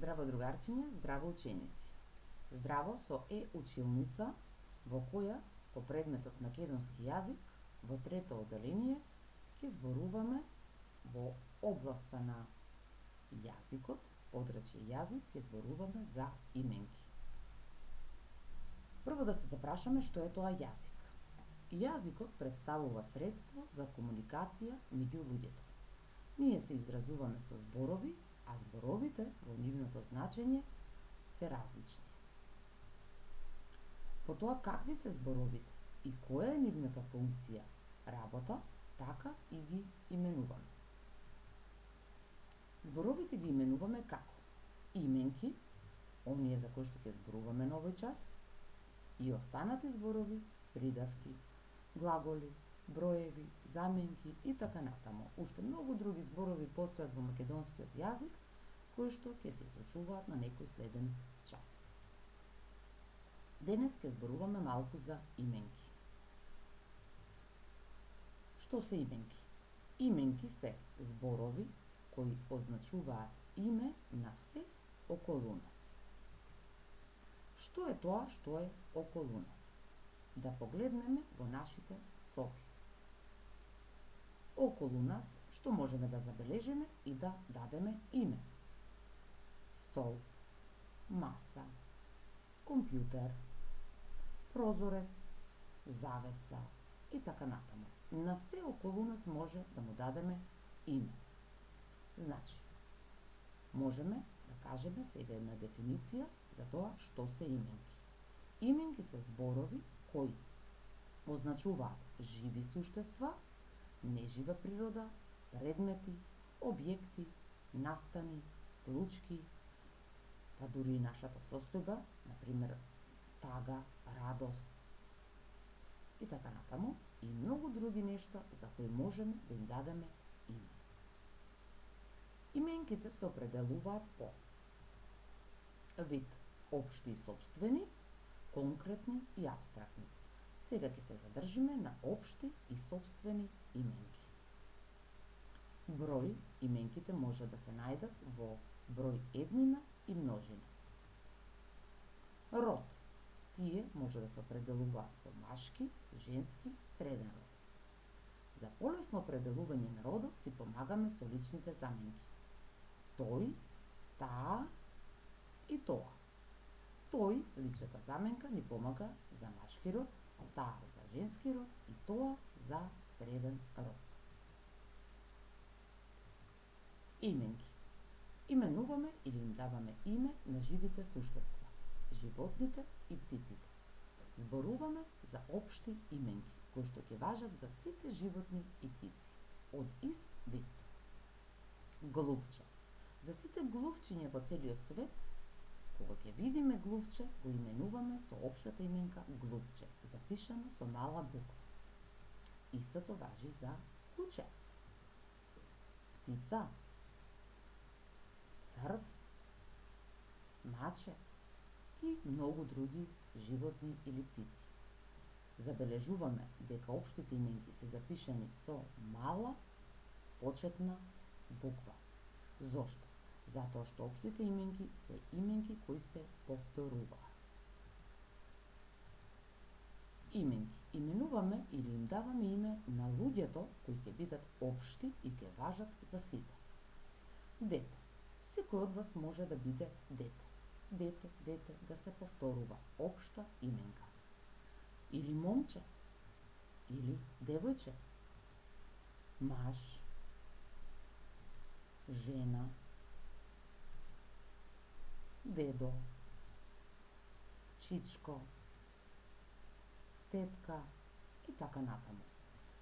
Здраво другарчиња, здраво ученици. Здраво со училница во која по предметот македонски јазик во трето одделение ќе зборуваме во областа на јазикот, подрачје јазик, ќе зборуваме за именки. Прво да се запрашаме што е тоа јазик. Јазикот представува средство за комуникација меѓу луѓето. Ние се изразуваме со зборови, а зборовите во нивното значење се различни. По тоа какви се зборовите и која е нивната функција, работа, така и ги именуваме. Зборовите ги именуваме како именки, оние за кои што ќе зборуваме на овој час, и останати зборови, придавки, глаголи, броеви, заменки и така натаму. Уште многу други зборови постојат во македонскиот јазик, кои што ќе се изучуваат на некој следен час. Денес ќе зборуваме малку за именки. Што се именки? Именки се зборови кои означуваат име на се околу нас. Што е тоа што е околу нас? Да погледнеме во нашите соби. Околу нас што можеме да забележиме и да дадеме име? Стол, маса, компјутер, прозорец, завеса и така натаму. На се околу нас може да му дадеме име. Значи, можеме да кажеме сега една дефиниција за тоа што се именки. Именки се зборови кои означуваат живи суштества, нежива природа, предмети, објекти, настани, случки, па дури и нашата состојба, например тага, радост и така натаму, и многу други нешта за кои можеме да им дадеме име. Именките се определуваат по вид општи и сопствени, конкретни и апстрактни. Сега ќе се задржиме на општи и сопствени именки. Број, именките може да се најдат во број еднина и множина. Род, тие може да се определуваат по машки, женски, среден род. За полесно определување на родот си помагаме со личните заменки. Тој, таа и тоа. Тој, личната заменка, ни помага за машки род, таа за женски род и тоа за среден род. Именки. Именуваме или им даваме име на живите суштества, животните и птиците. Зборуваме за општи именки, кои што ќе важат за сите животни и птици, од ист вид. Глувче. За сите глувчиња во целиот свет, кога ќе видиме глувче, го именуваме со општата именка глувче, запишано со мала буква. Истото важи за куче, птица, црв, маче и многу други животни или птици. Забележуваме дека општите именки се запишани со мала почетна буква. Зошто? Затоа што општите именки се именки кои се повторуваат. Именки. Именуваме или им даваме име на луѓето кои ќе бидат општи и ќе важат за сите. Дете. Секој од вас може да биде дете. Дете, дете, да се повторува. Општа именка. Или момче. Или девојче. Маж. Жена. Дедо, чичко, тетка и така натаму.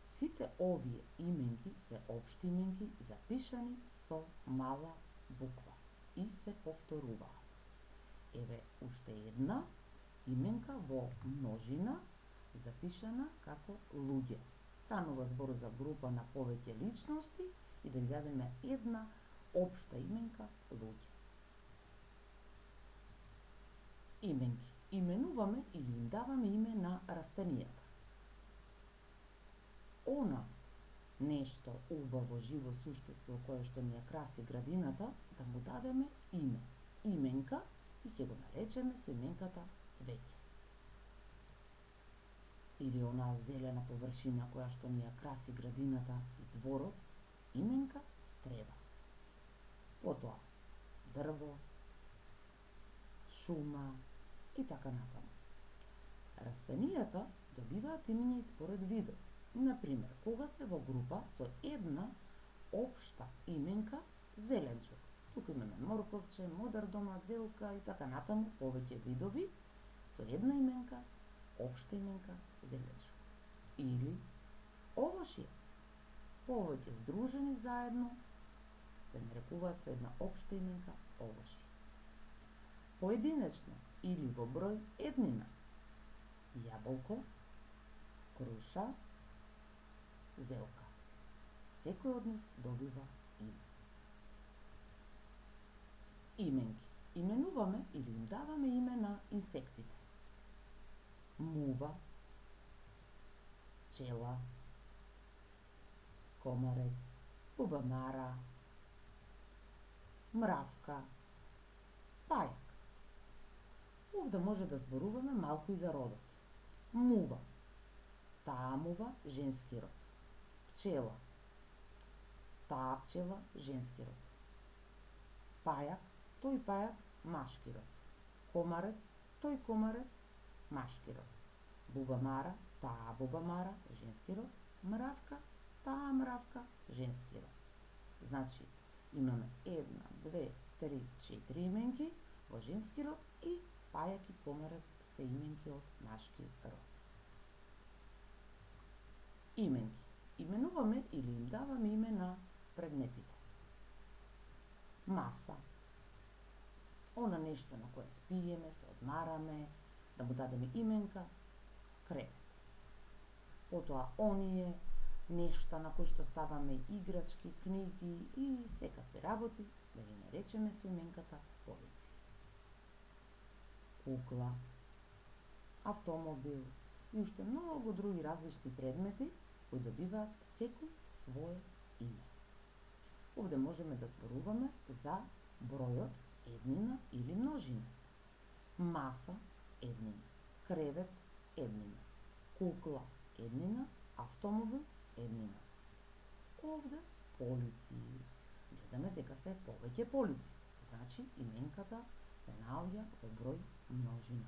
Сите овие именки се општи именки запишани со мала буква и се повторуваат. Еве уште една именка во множина запишана како луѓе. Станува збор за група на повеќе личности и да ги дадеме една општа именка луѓе. Именки. Именуваме или им даваме име на растенијата. Она нешто убаво живо суштество кое што ни ја краси градината, да му дадеме име. именка и ќе го наречеме со именката цвеќе. Или онаа зелена површина која што ни ја краси градината и дворот, именка трева. Потоа дрво, шума и така натаму. Растенијата добиваат имиња и според видот. Например, кога се во група со една општа именка зеленчук. Тука имаме морковче, модар домат, зелка и така натаму, повеќе видови со една именка, општа именка зеленчук. Или овошје, повеќе здружени заедно се нарекуваат со една општа именка овошје. Поединечно или во број еднина, јаболко, круша, зелка. Секој од нив добива име. Именки. Именуваме или им даваме име на инсектите. Мува, пчела, комарец, бубамара, мравка, пајак. Овде може да зборуваме малку и за родот. Мува. Таа мува, женски род. Пчела. Таа пчела, женски род. Пајак, тој пајак, машки род. Комарец, тој комарец, машки род. Бубамара, таа бубамара, женски род. Мравка, таа мравка, женски род. Значи, имаме 1, 2, 3, 4 именки во женски род и пајак и комарец се именки од машки род. Именки. Именуваме или им даваме име на предметите. Маса. Она нешто на кое спиеме, се одмараме, да му дадеме именка, кревет. Потоа оние нешта на кои што ставаме играчки, книги и секакви работи, да ги наречеме со именката полици. Кукла, автомобил и уште многу други различни предмети кои добиваат секој свое име. Овде можеме да зборуваме за бројот еднина или множина. Маса еднина, кревет еднина, кукла еднина, автомобил еднина. Овде полици. Гледаме дека се повеќе полици. Значи именката се наоѓа во број множина.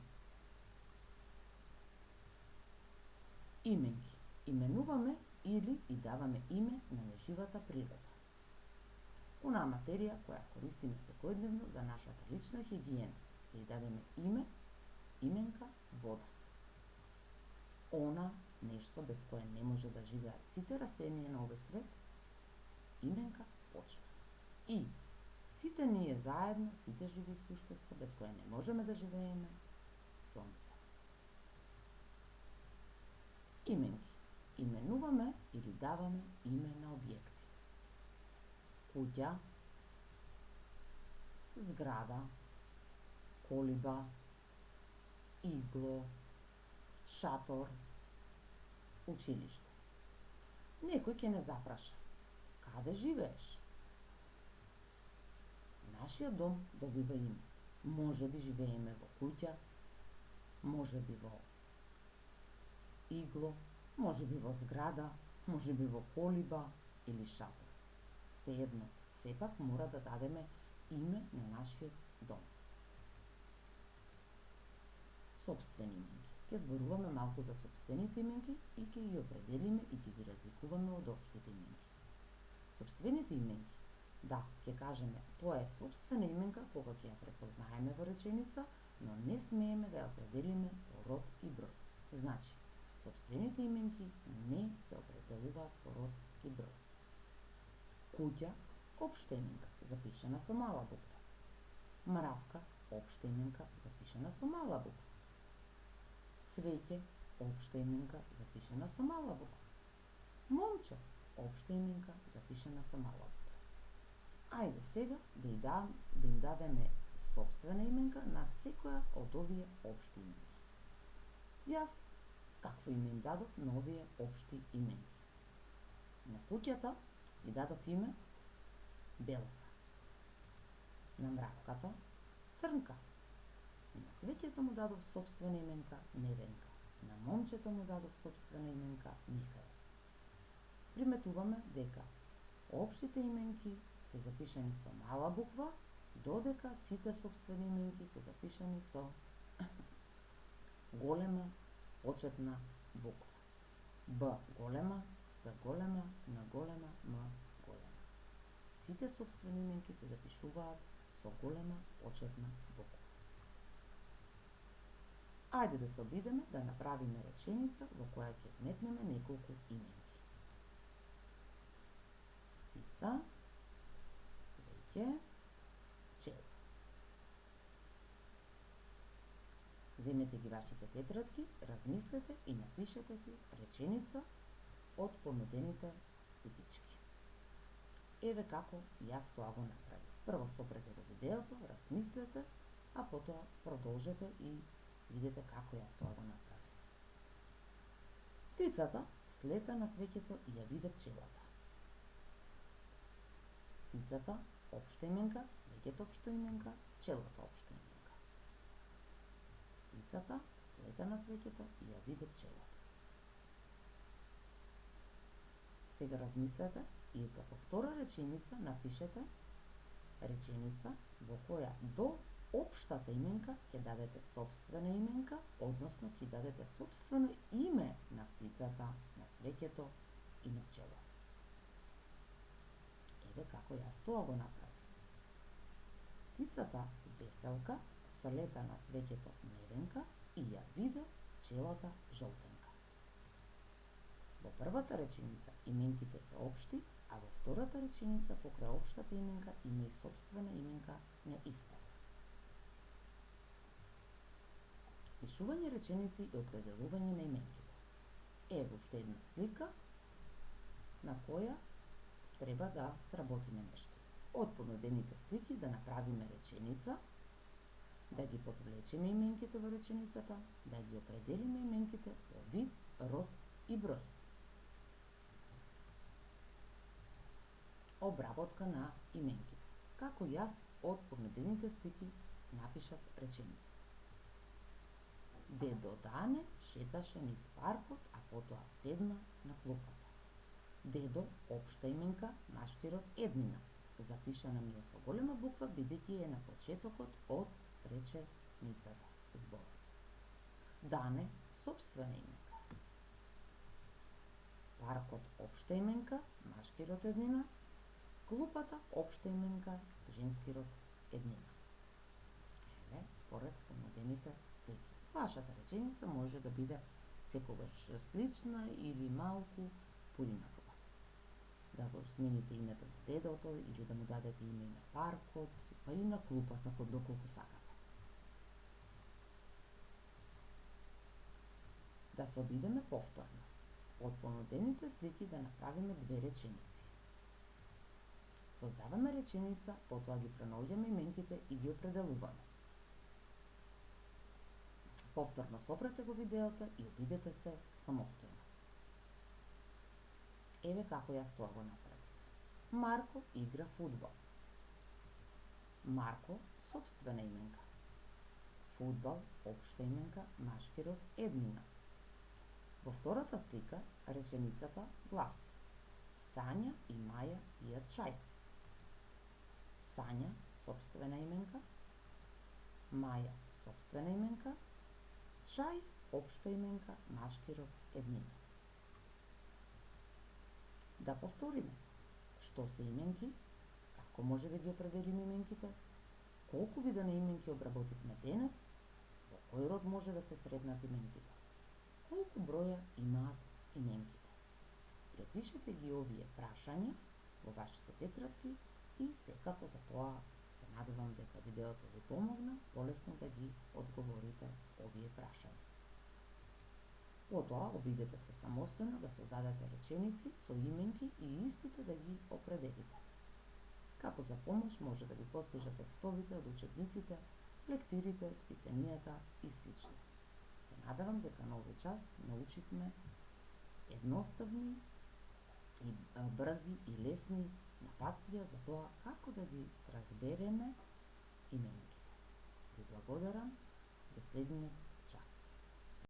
Именки. Именуваме или и даваме име на неживата природа. Онаа материја која користиме секојдневно за нашата лична хигиена, да ја дадеме име, именка вода. Она нешто без кое не може да живеат сите растенија на овој свет, именка почва. И сите ние заедно, сите живи суштества без кое не можеме да живееме, сонце. Именки. Именуваме или даваме име на објекти. Куќа, зграда, колиба, игло, шатор, училиште. Некој ќе не запраша: каде живееш? Нашиот дом добива име. Може би живееме во куќа, може би во игло, може би во зграда, може би во колиба или шатор. Сеедно, сепак мора да дадеме име на нашиот дом. Сопствени именки. Ќе зборуваме малку за сопствените именки и ќе ги определиме и ќе ги разликуваме од општите именки. Сопствените именки, да, ќе кажеме, тоа е сопствена именка кога ќе ја препознаеме во реченица, но не смееме да ја определиме по род и број. Значи, сопствените именки не се определуваат по род и број. Куќа, општа именка, запишана со мала буква. Мравка, општа именка, запишана со мала буква. Цвеќе, општа именка, запишана со мала буква. Момче, општа именка, запишана со мала буква. Ајде сега да им дадеме сопствена именка на секоја од овие општи именки. Јас какво име им дадов на овие општи именки? На куќата и дадов име Белка. На мравката Црнка. На цвеќето му дадов сопствена именка Невенка. На момчето му дадов сопствена именка Михаел. Приметуваме дека општите именки се запишани со мала буква, додека сите сопствени именки се запишани со голема почетна буква. Б голема, Ц голема, Н голема, М голема. Сите сопствени именки се запишуваат со голема почетна буква. Ајде да се обидеме да направиме реченица во која ќе вметнеме неколку именки. Птица, цвеќе, пчела. Земете ги вашите тетрадки, размислете и напишете си реченица од понудените стикички. Еве како јас тоа го направив. Прво сопрете го видеото, размислете, а потоа продолжете и видете како јас тоа го направив. Птицата слета на цвеќето и ја виде пчелата. Птицата општа именка, цвеќето општа именка, пчелата општа именка. Птицата слета на цвеќето и ја виде пчелата. Сега размислете и како втора реченица напишете реченица во која до општата именка ќе дадете сопствена именка, односно ќе дадете сопствено име на птицата, на цвеќето и на пчелата. Еве како јас тоа го направив. Птицата Веселка слета на цвеќето Невенка и ја виде пчелата Жолтенка. Во првата реченица именките се општи, а во втората реченица покрај општата именка има и сопствена именка на истата. Пишување реченици и определување на именките. Ево уште една слика на која треба да сработиме нешто. Од понудените слики да направиме реченица, да ги подвлечеме именките во реченицата, да ги определиме именките по вид, род и број. Обработка на именките. Како јас од понудените слики напишав реченица. Дедо Дане шеташе низ паркот, а потоа седна на клупата. Дедо општа именка, машки род Еднина. Запишана ми е со голема буква бидејќи е на почетокот од реченицата, зборот. Дане сопствена именка. Паркот општа именка, машки род Еднина. Клупата општа именка, женски род Еднина. Еве, според понудените слики. Вашата реченица може да биде секогаш слична или малку поинаква. Да го смените името на дедото или да му дадете име на паркот, па и на клупата доколку сакате. Да се обидеме повторно. Од понудените слики да направиме две реченици. Создаваме реченица, потоа ги пронаоѓаме именките и ги определуваме. Повторно сопрете го видеото и обидете се самостојно. Еве како јас тоа го направив. Марко игра фудбал. Марко сопствена именка. Фудбал општа именка, машки род Еднина. Во втората слика реченицата гласи: Сања и Маја пијат чај. Сања сопствена именка, Маја сопствена именка, чај општа именка, машки род Еднина. Да повториме. Што се именки? Како може да ги определиме именките? Колку вида на именки обработивме денес? Во кој род може да се сретнат именките? Колку броја имаат именките? Препишете ги овие прашања во вашите тетрадки и секако за тоа се надевам дека видеото ви помогна полесно да ги одговорите овие прашања. Потоа обидете се самостојно да создадете реченици со именки и истите да ги определите. Како за помош може да ви послужат текстовите од учебниците, лектирите, списанијата и слично. Се надевам дека на овој час научивме едноставни и брзи и лесни напатствија за тоа како да ги разбереме именките. господаря, дослідният